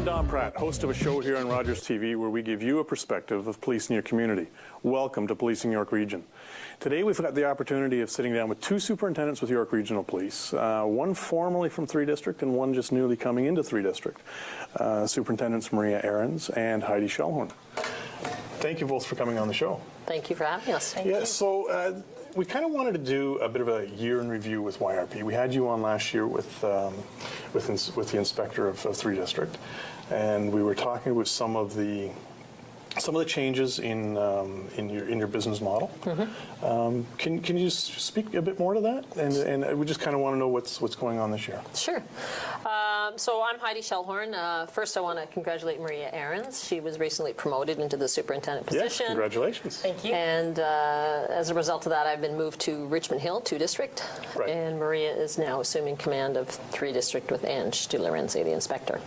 Don Pratt, host of a show here on Rogers TV where we give you a perspective of police in your community. Welcome to Policing York Region. Today we've got the opportunity of sitting down with two superintendents with York Regional Police, one formerly from 3 District and one just newly coming into 3 District, Superintendents Maria Ahrens and Heidi Schellhorn. Thank you both for coming on the show. Thank you for having us. Thank you. So we kind of wanted to do a bit of a year in review with YRP. We had you on last year with the inspector of 3 District, and we were talking with some of the changes in your business model. Mm-hmm. Can you speak a bit more to that? And we just kind of want to know what's going on this year. Sure. So I'm Heidi Schellhorn. First, I want to congratulate Maria Ahrens. She was recently promoted into the superintendent position. Yes, congratulations. Thank you. And as a result of that, I've been moved to Richmond Hill, 2 District. Right. And Maria is now assuming command of 3 District with Ange de Lorenzi, the inspector.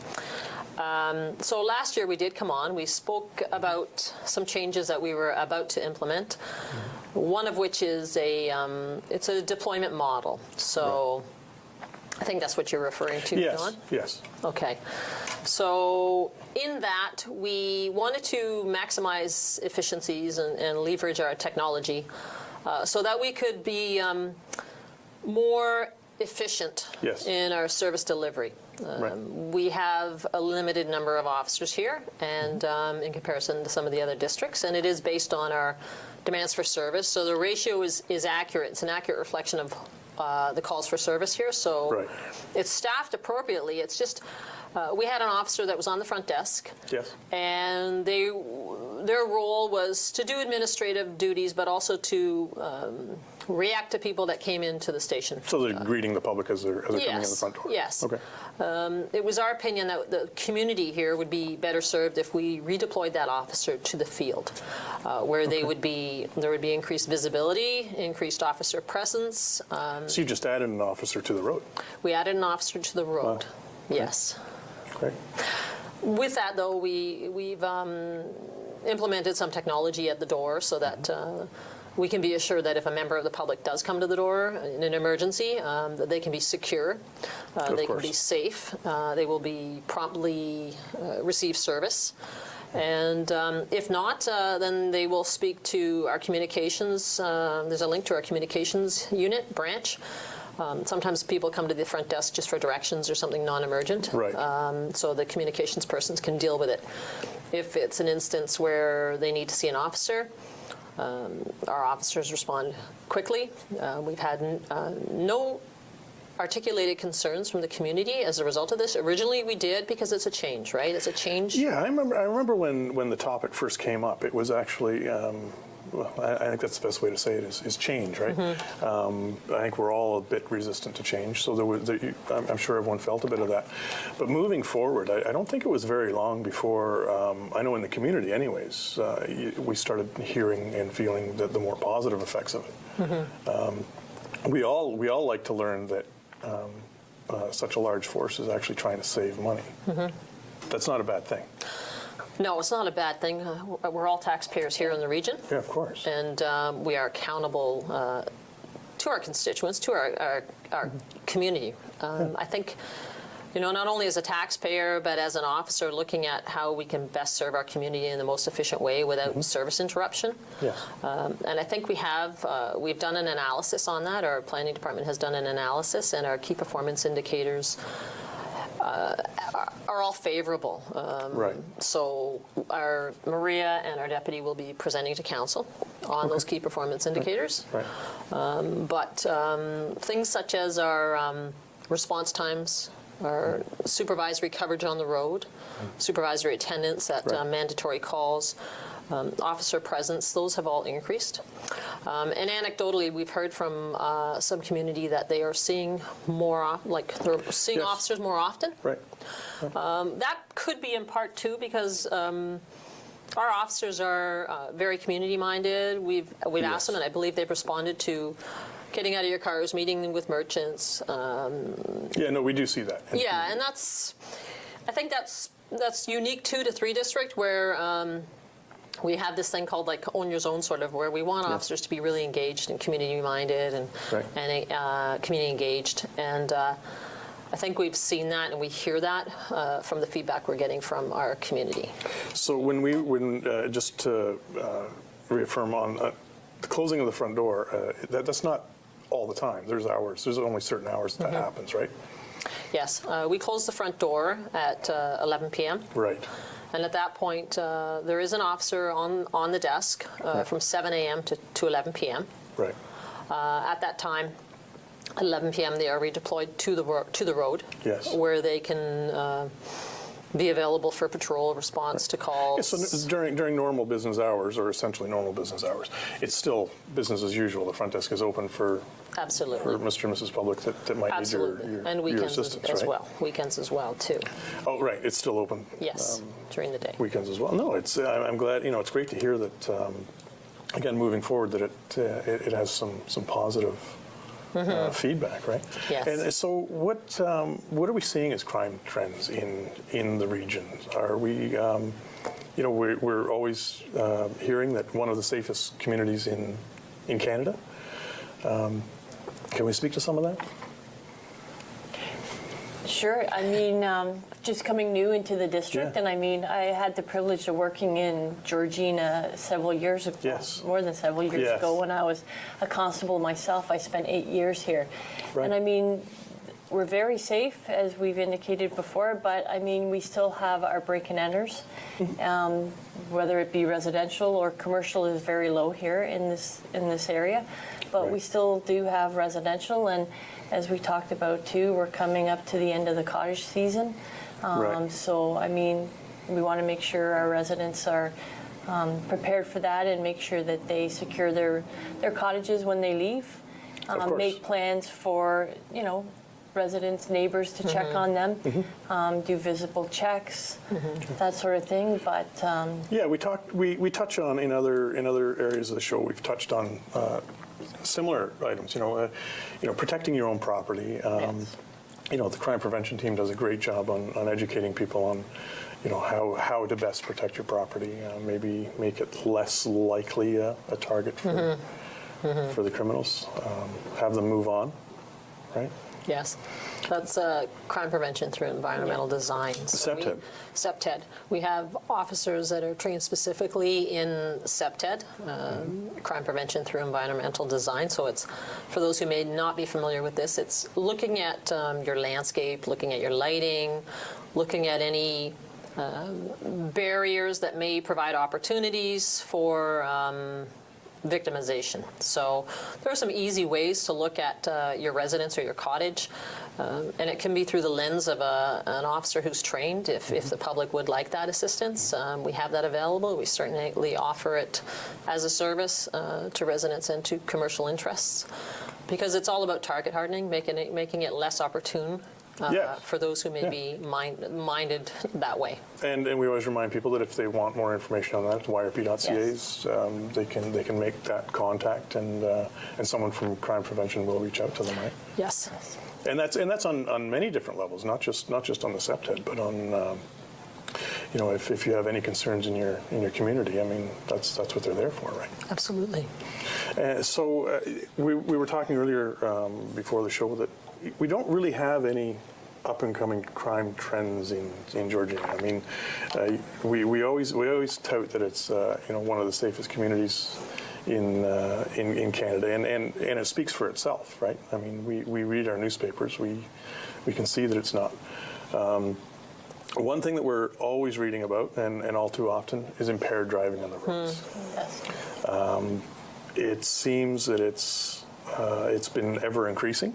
So last year we did come on. We spoke about some changes that we were about to implement. Mm-hmm. One of which is it's a deployment model. So right. I think that's what you're referring to, yes. Don? Yes. Okay. So in that, we wanted to maximize efficiencies and leverage our technology so that we could be more efficient yes. in our service delivery. Right. We have a limited number of officers here, and in comparison to some of the other districts, and it is based on our demands for service. So the ratio is accurate. It's an accurate reflection of the calls for service here. So right. It's staffed appropriately. It's just we had an officer that was on the front desk, yes. and their role was to do administrative duties, but also to react to people that came into the station. So they're greeting the public as they're coming in the front door? Yes. Okay. It was our opinion that the community here would be better served if we redeployed that officer to the field, where there would be increased visibility, increased officer presence. So you just added an officer to the road? We added an officer to the road, wow. Yes. Great. With that, though, we've implemented some technology at the door so that we can be assured that if a member of the public does come to the door in an emergency, that they can be secure, they can be safe, they will be promptly receive service. And if not, then they will speak to our communications. There's a link to our communications unit branch. Sometimes people come to the front desk just for directions or something non-emergent. Right. So the communications persons can deal with it. If it's an instance where they need to see an officer, our officers respond quickly. We've had no articulated concerns from the community as a result of this. Originally we did because it's a change, right? It's a change. Yeah, I remember when the topic first came up, it was actually, well, I think that's the best way to say it is change, right? Mm-hmm. I think we're all a bit resistant to change, so I'm sure everyone felt a bit of that. But moving forward, I don't think it was very long before, I know in the community anyways, we started hearing and feeling the more positive effects of it. Mm-hmm. We all like to learn that such a large force is actually trying to save money. Mm-hmm. That's not a bad thing. No, it's not a bad thing. We're all taxpayers here in the region. Yeah, of course. And we are accountable to our constituents, to our community. I think, not only as a taxpayer, but as an officer looking at how we can best serve our community in the most efficient way without mm-hmm. service interruption. Yes. And I think we've done an analysis on that. Our planning department has done an analysis, and our key performance indicators are all favorable. Right. So our Maria and our deputy will be presenting to council on those key performance indicators. Right. But things such as our response times, our supervisory coverage on the road, supervisory attendance at mandatory calls, officer presence, those have all increased. And anecdotally, we've heard from some community that they are seeing they're seeing officers more often. Right. That could be in part too because our officers are very community-minded. We've asked them, and I believe they've responded to getting out of your cars, meeting with merchants. We do see that. Yeah, and I think that's unique too to 3 District, where we have this thing called own your zone, sort of, where we want officers to be really engaged and community minded and community engaged. And I think we've seen that and we hear that from the feedback we're getting from our community. So when just to reaffirm on the closing of the front door, that's not all the time. There's hours. There's only certain hours that happens, right? Yes, we close the front door at 11 p.m. Right. And at that point, there is an officer on the desk from 7 a.m. to 11 p.m. Right. At that time, at 11 p.m., they are redeployed to the road, Yes. where they can be available for patrol response to calls. Yeah, so during normal business hours, or essentially normal business hours, it's still business as usual. The front desk is open for Absolutely. for Mr. and Mrs. Public that might Absolutely. need your And weekends assistance, as right? well. Weekends as well, too. Oh, right. It's still open. Yes, during the day. Weekends as well. No, I'm glad. It's great to hear that. Again, moving forward, that it has some positive feedback, right? Yes. And so, what are we seeing as crime trends in the region? Are we, we're always hearing that one of the safest communities in Canada. Can we speak to some of that? Sure. I mean, just coming new into the district, Yeah. and I mean, I had the privilege of working in Georgina several years ago, Yes. more than several years Yes. ago when I was a constable myself. I spent 8 years here. Right. And I mean, we're very safe, as we've indicated before, but I mean, we still have our break and enters. Whether it be residential or commercial is very low here in this area, but Right. we still do have residential, and as we talked about too, we're coming up to the end of the cottage season. Right. So I mean, we want to make sure our residents are prepared for that and make sure that they secure their cottages when they leave. Of course. Make plans for residents, neighbors to check on them, do visible checks, that sort of thing. But Yeah, we touch on in other areas of the show. We've touched on similar items. Protecting your own property. Yes. The crime prevention team does a great job on educating people on, how to best protect your property. Maybe make it less likely a target for the criminals. Have them move on, right? Yes, that's crime prevention through environmental design. CPTED. CPTED. We have officers that are trained specifically in CPTED, crime prevention through environmental design. So it's, for those who may not be familiar with this, it's looking at your landscape, looking at your lighting, looking at any barriers that may provide opportunities for victimization. So there are some easy ways to look at your residence or your cottage, and it can be through the lens of an officer who's trained. If the public would like that assistance, we have that available. We certainly offer it as a service to residents and to commercial interests, because it's all about target hardening, making it less opportune Yes. for those who may be minded that way. And we always remind people that if they want more information on that, yrp.ca, they can make that contact, and someone from crime prevention will reach out to them, right? Yes. And that's on many different levels, not just on the CPTED, but on if you have any concerns in your community. I mean, that's what they're there for, right? Absolutely. So we were talking earlier before the show that we don't really have any up-and-coming crime trends in Georgia. I mean, we always tout that it's one of the safest communities in Canada, and it speaks for itself, right? I mean, we read our newspapers, we can see that it's not. One thing that we're always reading about, and all too often, is impaired driving on the roads. yes. It seems that it's been ever increasing.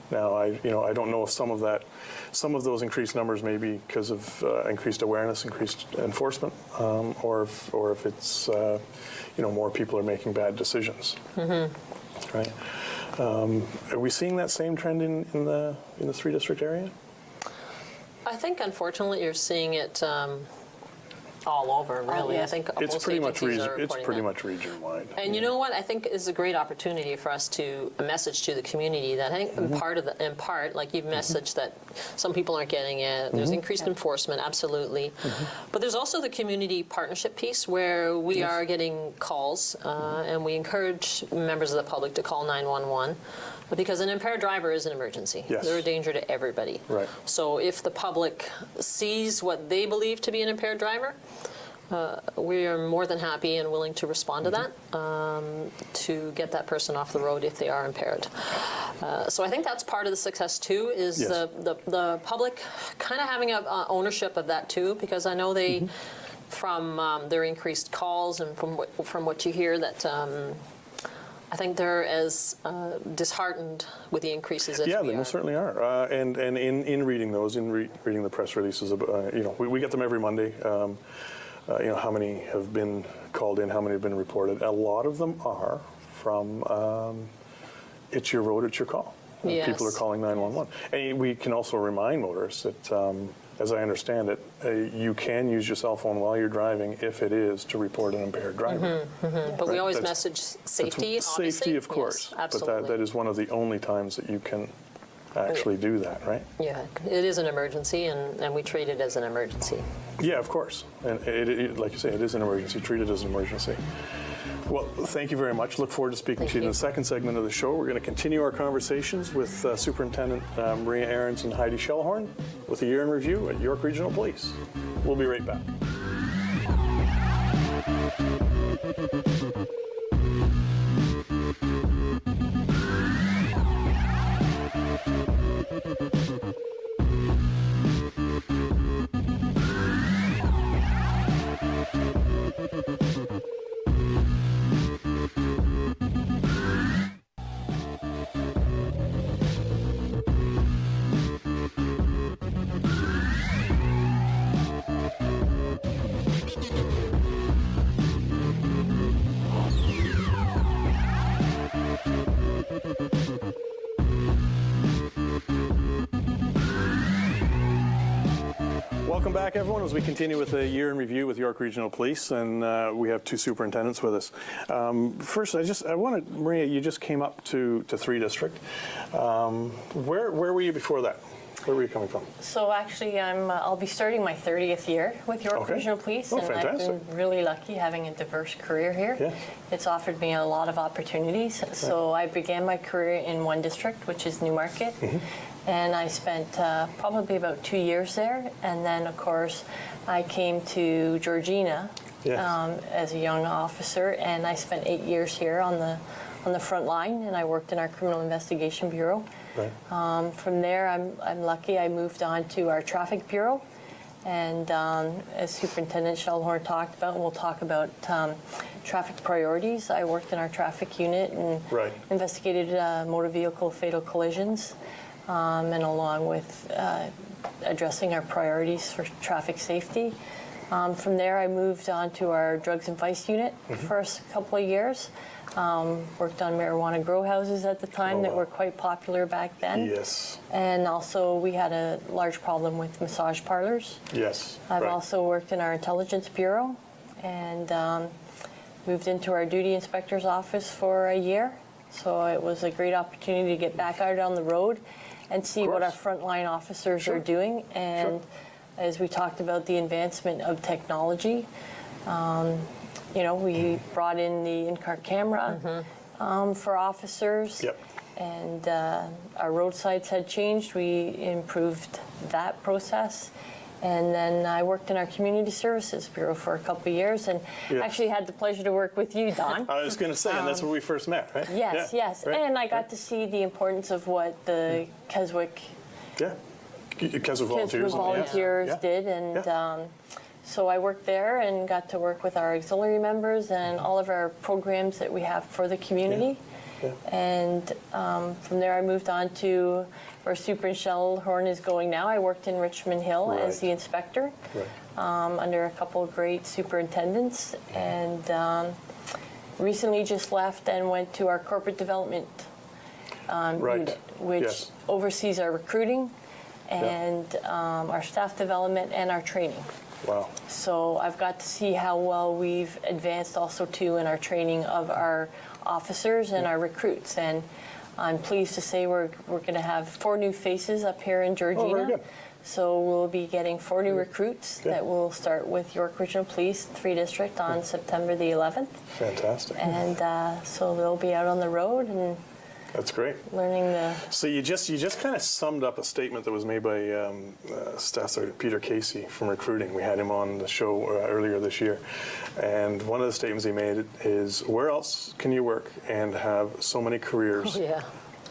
Now, I don't know if some of those increased numbers may be because of increased awareness, increased enforcement, or if it's more people are making bad decisions. Right? Are we seeing that same trend in the 3-district area? I think, unfortunately, you're seeing it all over, really. yes. I think It's most pretty much agencies are it's reporting pretty that. much region-wide. And you know what? I think is a great opportunity for us to a message to the community that I think in part, like you've messaged that some people aren't getting it. There's increased enforcement, absolutely. But there's also the community partnership piece where we are getting calls, and we encourage members of the public to call 911. Because an impaired driver is an emergency. Yes. They're a danger to everybody. Right. So if the public sees what they believe to be an impaired driver, we are more than happy and willing to respond to that, to get that person off the road if they are impaired. So I think that's part of the success too, is Yes. the public kind of having a ownership of that too, because I know they, from their increased calls and from what you hear, that I think they're as disheartened with the increases as Yeah, we they are. most certainly are. And in reading those, reading the press releases, we get them every Monday. How many have been called in, how many have been reported. A lot of them are from it's your road, it's your call. Yes. People are calling 911. And we can also remind motorists that, as I understand it, you can use your cell phone while you're driving if it is to report an impaired driver. But we Right, always that's- message safety, obviously. Safety, of course. Yes, absolutely. But that is one of the only times that you can actually do that, right? Yeah, it is an emergency, and we treat it as an emergency. Yeah, of course. And like you say, it is an emergency. Treat it as an emergency. Well, thank you very much. Look forward to speaking Thank to you in you. the second segment of the show. We're going to continue our conversations with Superintendent Maria Ahrens and Heidi Shellhorn with a year in review at York Regional Police. We'll be right back. Welcome back, everyone, as we continue with a year in review with York Regional Police, and we have two superintendents with us. First, I wanted, Maria, you just came up to 3 District. Where were you before that? Where were you coming from? So actually, I'll be starting my 30th year with York Okay. Regional Police, Oh, and I've fantastic. been really lucky having a diverse career here. Yeah. It's offered me a lot of opportunities. So I began my career in one district, which is Newmarket, and I spent probably about 2 years there. And then, of course, I came to Georgina Yes. as a young officer, and I spent 8 years here on the front line, and I worked in our Criminal Investigation Bureau. Right. From there, I'm lucky I moved on to our Traffic Bureau. And as Superintendent Shellhorn talked about, and we'll talk about traffic priorities, I worked in our traffic unit and Right. investigated motor vehicle fatal collisions, and along with addressing our priorities for traffic safety. From there, I moved on to our Drugs and Vice unit for a couple of years. Worked on marijuana grow houses at the time Oh, that wow. were quite popular back then. Yes. And also, we had a large problem with massage parlors. Yes. I've right. also worked in our Intelligence Bureau and moved into our Duty Inspector's office for a year. So it was a great opportunity to get back out on the road and see what our course. frontline officers Sure. are doing. And as we talked about the advancement of technology, we brought in the in-car camera for officers. Yep. And our roadsides had changed. We improved that process. And then I worked in our Community Services Bureau for a couple of years, and Yes. actually had the pleasure to work with you, Don. I was going to say, and that's where we first met, right? Yes, Yeah. yes. Right. And I got to see the importance of what the Keswick Yeah. Keswick volunteers. volunteers Yeah. did. And Yeah. so I worked there and got to work with our auxiliary members and all of our programs that we have for the community. Yeah. And from there, I moved on to where Super Shellhorn is going now. I worked in Richmond Hill as Right. the inspector Right. under a couple of great superintendents. And recently just left and went to our corporate development Right. unit, which Yes. oversees our recruiting and our staff development and our training. Wow. So I've got to see how well we've advanced also too in our training of our officers and our recruits. And I'm pleased to say we're going to have 4 new faces up here in Georgina. Oh, very good. So we'll be getting 4 new recruits that will start with York Regional Police 3 District on September the 11th. Fantastic. And so they'll be out on the road and That's great. learning the... So you just kind of summed up a statement that was made by Staff Sergeant Peter Casey from recruiting. We had him on the show earlier this year. And one of the statements he made is, where else can you work and have so many careers Yeah.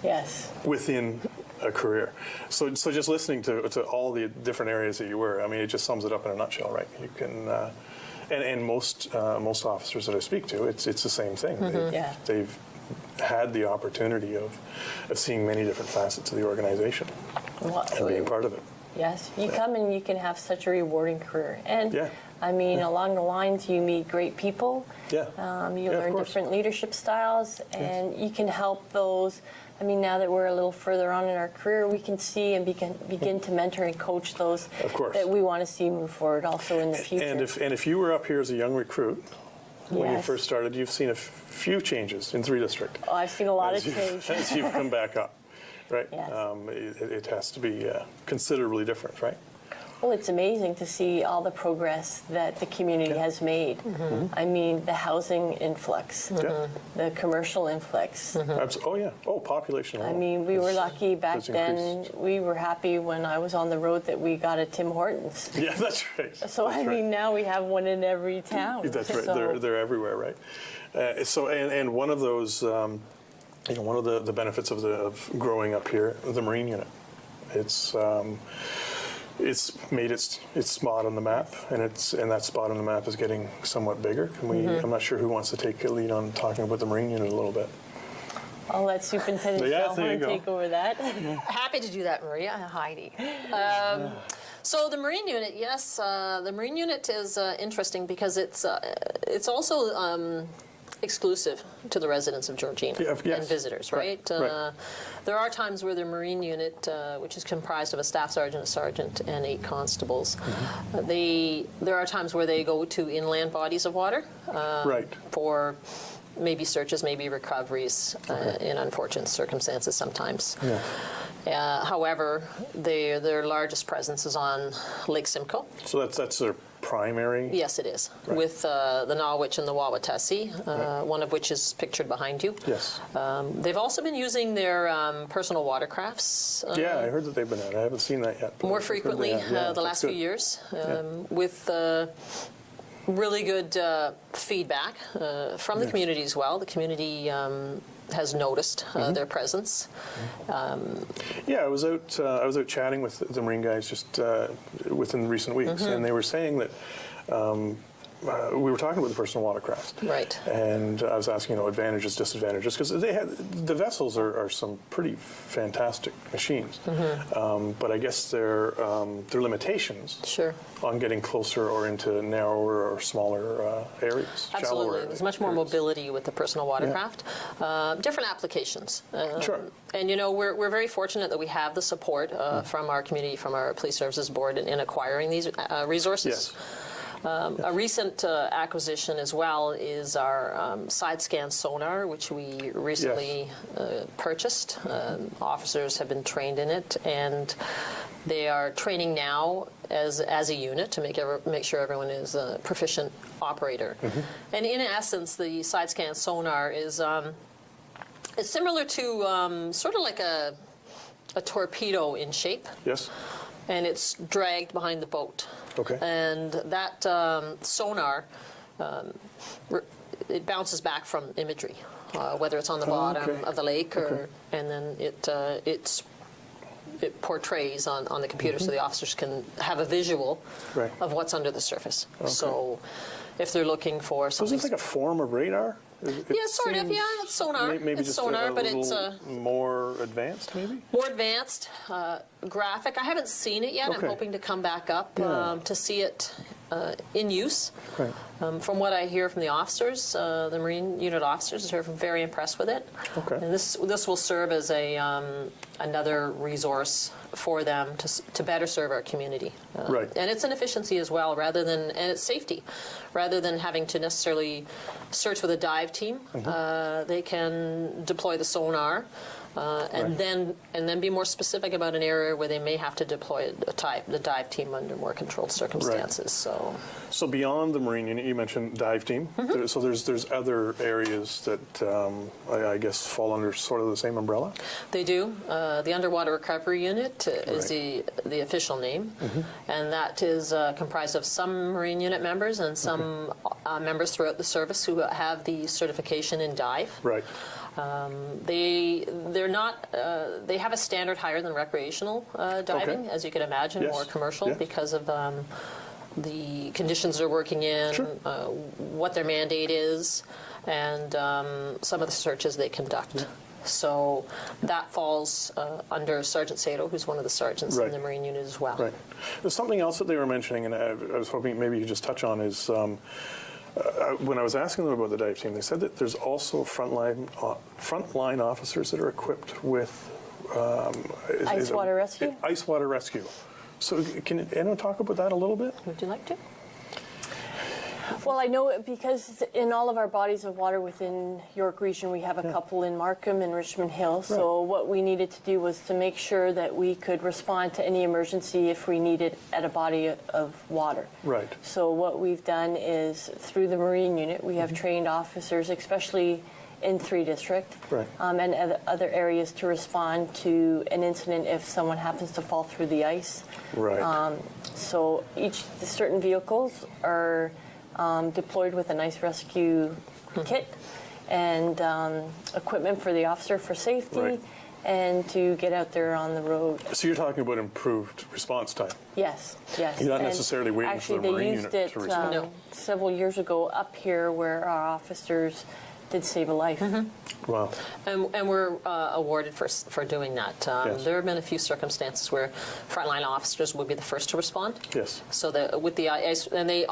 Yes. within a career? So just listening to all the different areas that you were, I mean, it just sums it up in a nutshell, right? You can, and most officers that I speak to, it's the same thing. They've had the opportunity of seeing many different facets of the organization and being part of it. Yes, you come and you can have such a rewarding career. And I mean, Yeah. along the lines, you meet great people. Yeah. You Yeah, of learn course. different leadership styles, and you can help those. I mean, now that we're a little further on in our career, we can see and begin to mentor and coach those Of course. that we want to see move forward also in the future. And if you were up here as a young recruit, when you Yes. first started, you've seen a few changes in 3 District. Oh, I've seen a lot of As change. as you've come back up, right? Yes. It has to be considerably different, right? Well, it's amazing to see all the progress that the community has made. I mean, the housing influx, Yeah. the commercial influx. Oh, yeah. Oh, population I alone mean, we were has- lucky back has then. increased. We were happy when I was on the road that we got a Tim Hortons. Yeah, that's right. So That's I right. mean, now we have one in every town. That's right. So, They're everywhere, right? And one of those, one of the benefits of growing up here, the Marine Unit, it's made its spot on the map, and that spot on the map is getting somewhat bigger. I'm not sure who wants to take a lead on talking about the Marine Unit a little bit. I'll let Superintendent Yeah, there you Shellhorn go. take over that. Happy to do that, Maria. Heidi. So the Marine Unit, yes, the Marine Unit is interesting because it's also exclusive to the residents of Georgina Yes. and visitors, right? Right. There are times where the Marine Unit, which is comprised of a staff sergeant, a sergeant, and 8 constables, there are times where they go to inland bodies of water Right. for maybe searches, maybe recoveries in unfortunate circumstances sometimes. Yeah. However, their largest presence is on Lake Simcoe. So that's their primary. Yes, it is, Right. with the Nawitch and the Wawatessi, one of which is pictured behind you. Yes. They've also been using their personal watercrafts Yeah, I heard that they've been out. I haven't seen that yet. but more I've heard frequently they have. Yeah, the that's last few good. years, with really good feedback from the community as well. The community has noticed their presence. Yeah, I was out chatting with the Marine guys just within recent weeks, and they were saying that we were talking about the personal watercraft. Right. And I was asking, advantages, disadvantages, because the vessels are some pretty fantastic machines, but I guess their limitations Sure. on getting closer or into narrower or smaller areas. Absolutely. shallower There's much more areas. mobility with the personal watercraft. Different applications. Sure. And we're very fortunate that we have the support from our community, from our Police Services Board in acquiring these resources. Yes. A recent acquisition as well is our side scan sonar, which we recently purchased. Officers have been trained in it, and they are training now as a unit to make sure everyone is a proficient operator. And in essence, the side scan sonar is it's similar to sort of like a torpedo in shape. Yes. And it's dragged behind the boat. Okay. And that sonar, it bounces back from imagery, whether it's on the bottom okay. of the lake and then it portrays on the computer so the officers can have a visual Right. of what's under the surface. So if they're looking for So is something... this like a form of radar? Yeah, sort of, yeah, it's sonar. Maybe It's just sonar, but it's little more advanced, maybe? more advanced graphic. I haven't seen it yet. Okay. I'm hoping to come back up Yeah. to see it in use. Right. From what I hear from the officers, the Marine Unit officers are very impressed with it. Okay. And this will serve as another resource for them to better serve our community. Right. And it's an efficiency as well, and it's safety. Rather than having to necessarily search with a dive team, they can deploy the sonar. And then be more specific about an area where they may have to deploy the dive team under more controlled circumstances. Right. So beyond the Marine Unit, you mentioned dive team. So there's other areas that I guess fall under sort of the same umbrella. They do. The Underwater Recovery Unit is Right. the official name, and that is comprised of some Marine Unit members and some members throughout the service who have the certification in dive. Right. They're not. They have a standard higher than recreational diving, Okay. as you can imagine, Yes. more commercial Yes. because of the conditions they're working in, Sure. what their mandate is, and some of the searches they conduct. Yeah. So that falls under Sergeant Sato, who's one of the sergeants Right. in the Marine Unit as well. Right. There's something else that they were mentioning, and I was hoping maybe you could just touch on is. When I was asking them about the dive team, they said that there's also frontline officers that are equipped with Ice water rescue? Ice water rescue. So can anyone talk about that a little bit? Would you like to? Well, I know because in all of our bodies of water within York Region, we have a couple in Markham and Richmond Hill. So what we needed to do was to make sure that we could respond to any emergency if we needed at a body of water. Right. So what we've done is through the Marine Unit, we have trained officers, especially in 3 District, Right. and other areas to respond to an incident if someone happens to fall through the ice. Right. So the certain vehicles are deployed with an ice rescue kit and equipment for the officer for safety Right. and to get out there on the road. So you're talking about improved response time. Yes, yes. You're not And necessarily waiting for the actually, Marine they used Unit it to respond. No. several years ago up here where our officers did save a life. Wow. And we're awarded for doing that. Yes. There have been a few circumstances where frontline officers would be the first to respond. Yes. So that with the ice, and they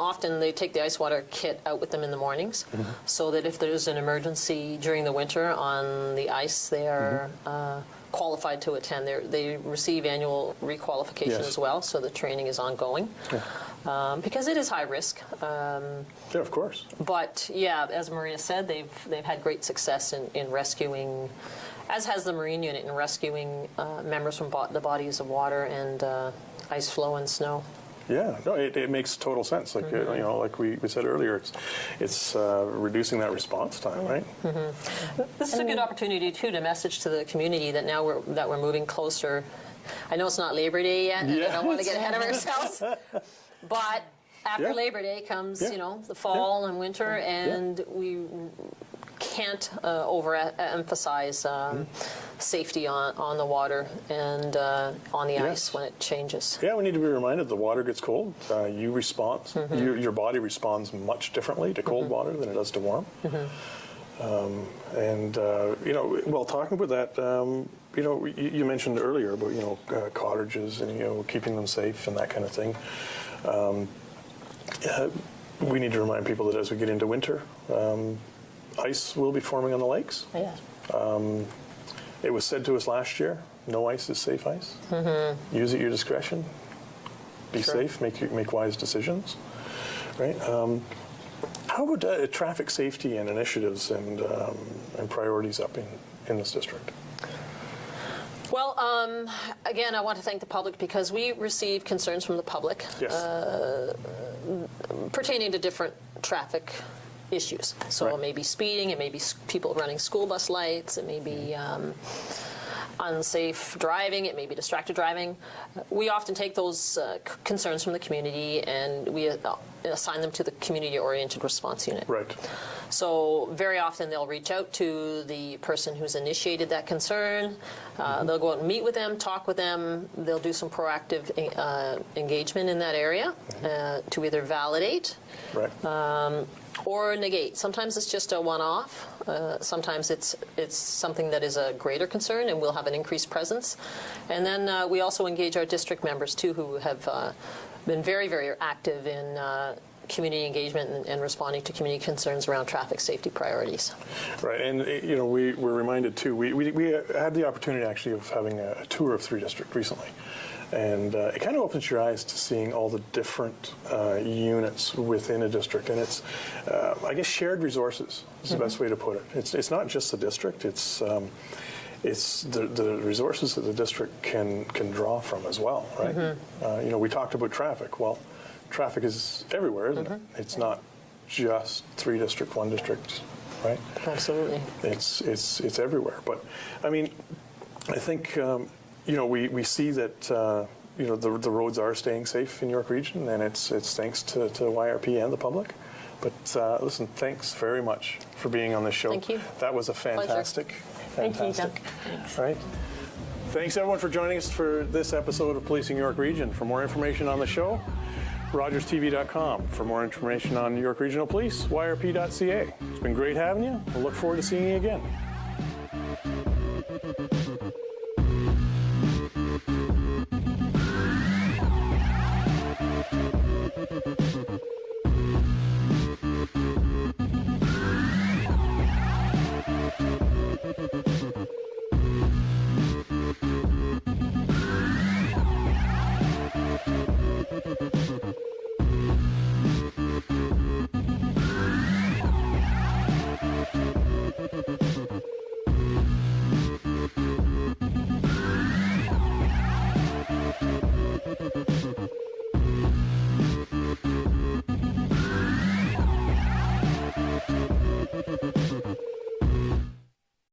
take the ice water kit out with them in the mornings, so that if there's an emergency during the winter on the ice, they are qualified to attend. They receive annual requalification Yes. as well, so the training is ongoing. Because it is high risk. Yeah, of course. But yeah, as Maria said, they've had great success in rescuing, as has the Marine Unit, in rescuing members from the bodies of water and ice flow and snow. Yeah, no, it makes total sense. Like you know, like we said earlier, it's reducing that response time, right? This is a good opportunity too to message to the community that now we're moving closer. I know it's not Labor Day yet, and I don't want to get ahead of ourselves. But after Yeah. Labor Day comes, Yeah. the fall and winter, and we can't overemphasize safety on the water and on the Yes. ice when it changes. Yeah, we need to be reminded the water gets cold. You respond. Your body responds much differently to cold water than it does to warm. Well, talking about that, you mentioned earlier about cottages and keeping them safe and that kind of thing. We need to remind people that as we get into winter, ice will be forming on the lakes. Yes. It was said to us last year, no ice is safe ice. Use at your discretion. Be Sure. safe, make wise decisions. Right? How about traffic safety and initiatives and priorities up in this district? Well, again, I want to thank the public because we receive concerns from the public Yes. pertaining to different traffic issues. So Right. it may be speeding, it may be people running school bus lights, it may be unsafe driving, it may be distracted driving. We often take those concerns from the community and we assign them to the community-oriented response unit. Right. So very often they'll reach out to the person who's initiated that concern. They'll go out and meet with them, talk with them. They'll do some proactive engagement in that area to either validate Right. or negate. Sometimes it's just a one-off. Sometimes it's something that is a greater concern and we'll have an increased presence. And then we also engage our district members too who have been very, very active in community engagement and responding to community concerns around traffic safety priorities. Right, and we were reminded too, we had the opportunity actually of having a tour of 3 District recently. And it kind of opens your eyes to seeing all the different units within a district. And it's, I guess, shared resources is the best way to put it. It's not just the district, it's the resources that the district can draw from as well, right? We talked about traffic. Well, traffic is everywhere, isn't it? It's not just 3 District, 1 district, right? Absolutely. It's everywhere. But I mean, I think we see that the roads are staying safe in York Region, and it's thanks to YRP and the public. But listen, thanks very much for being on this show. Thank you. That was a fantastic. Thank you, Doug. Thanks. Right. Thanks everyone for joining us for this episode of Policing York Region. For more information on the show, RogersTV.com. For more information on York Regional Police, YRP.ca. It's been great having you. We'll look forward to seeing you again.